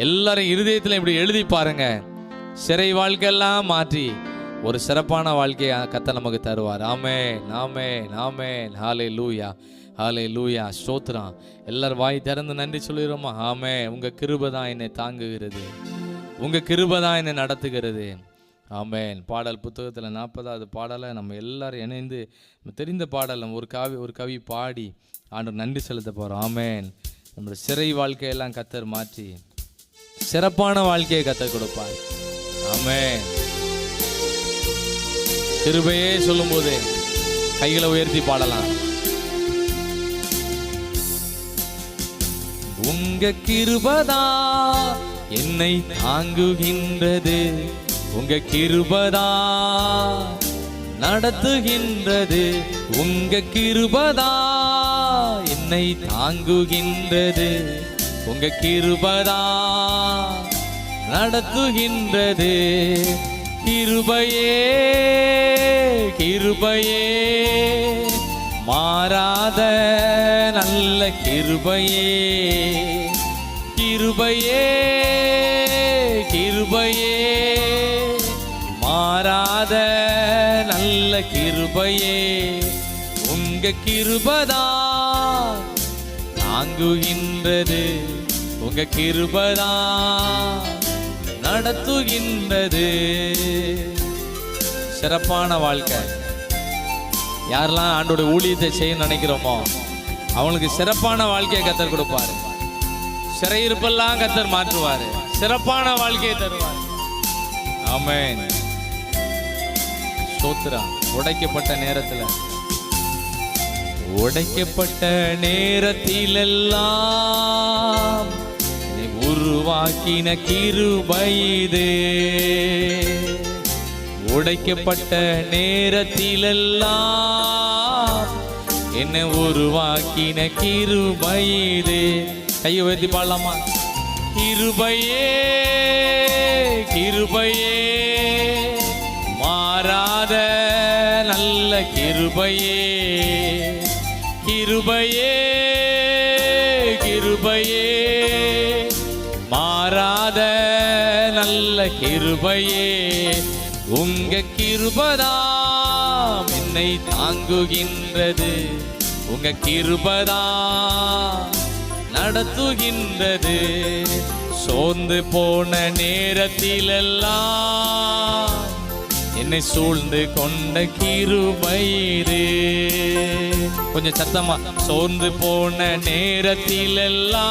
எல்லாரும் இருதயத்தில் இப்படி எழுதி பாருங்க. சிறை வாழ்க்கையெல்லாம் மாற்றி ஒரு சிறப்பான வாழ்க்கையை கர்த்தர் நமக்கு தருவார். ஆமென், ஆமென், ஆமென். ஹல்லேலூயா, ஹல்லேலூயா. ஸ்தோத்திரம். எல்லாரும் வாய் திறந்து நன்றி சொல்லிடுறோமா? ஆமென். உங்க கிருபை தான் என்னை தாங்குகிறது, உங்க கிருபை தான் என்னை நடத்துகிறது. ஆமென். பாடல் புத்தகத்தில் 40வது பாடலை நம்ம எல்லாரும் இணைந்து தெரிந்த பாடல் ஒரு கவி பாடி ஆண்டவர் நன்றி செலுத்த போகிறோம். ஆமென். நம்மளோட சிறை வாழ்க்கையெல்லாம் கர்த்தர் மாற்றி சிறப்பான வாழ்க்கையை கர்த்தர் கொடுப்பார். ஆமென். கிருபையே சொல்லும் போது கைகளை உயர்த்தி பாடலாம். உங்க கிருபதா என்னை தாங்குகின்றது, உங்க கிருபதா நடத்துகின்றது, உங்க கிருபதா என்னை தாங்குகின்றது, உங்க கிருபதா நடத்துகின்றது. கிருபையே கிருபையே மாறாத நல்ல கிருபையே, கிருபையே கிருபையே மாறாத நல்ல கிருபையே, உங்க கிருபதா தாங்குகின்றது, உங்க கிருபதா நடத்துகின்றது. சிறப்பான வாழ்க்கை. யாரெல்லாம் ஆண்டோட ஊழியத்தை செய்ய நினைக்கிறோமோ அவங்களுக்கு சிறப்பான வாழ்க்கையை கர்த்தர் கொடுப்பாரு. சிறையிருப்பெல்லாம் கர்த்தர் மாற்றுவாரு, சிறப்பான வாழ்க்கையை தருவார். ஆமென். ஸ்தோத்திரம். உடைக்கப்பட்ட நேரத்திலெல்லாம் உருவாக்கின கிருபை இது. உடைக்கப்பட்ட நேரத்திலெல்லாம் என்னை உருவாக்கின கிருபை இது. கையை உயர்த்தி பாடலாமா? கிருபையே கிருபையே மாறாத நல்ல கிருபையே, கிருபையே கிருபையே மாறாத நல்ல கிருபையே, உங்க கிருபதாம் என்னை தாங்குகின்றது, உங்க கிருபதாம் நடத்துகின்றது. சோர்ந்து போன நேரத்திலெல்லாம் என்னை சூழ்ந்து கொண்ட கிருபை இது. கொஞ்சம் சத்தமா. சோர்ந்து போன நேரத்திலெல்லாம்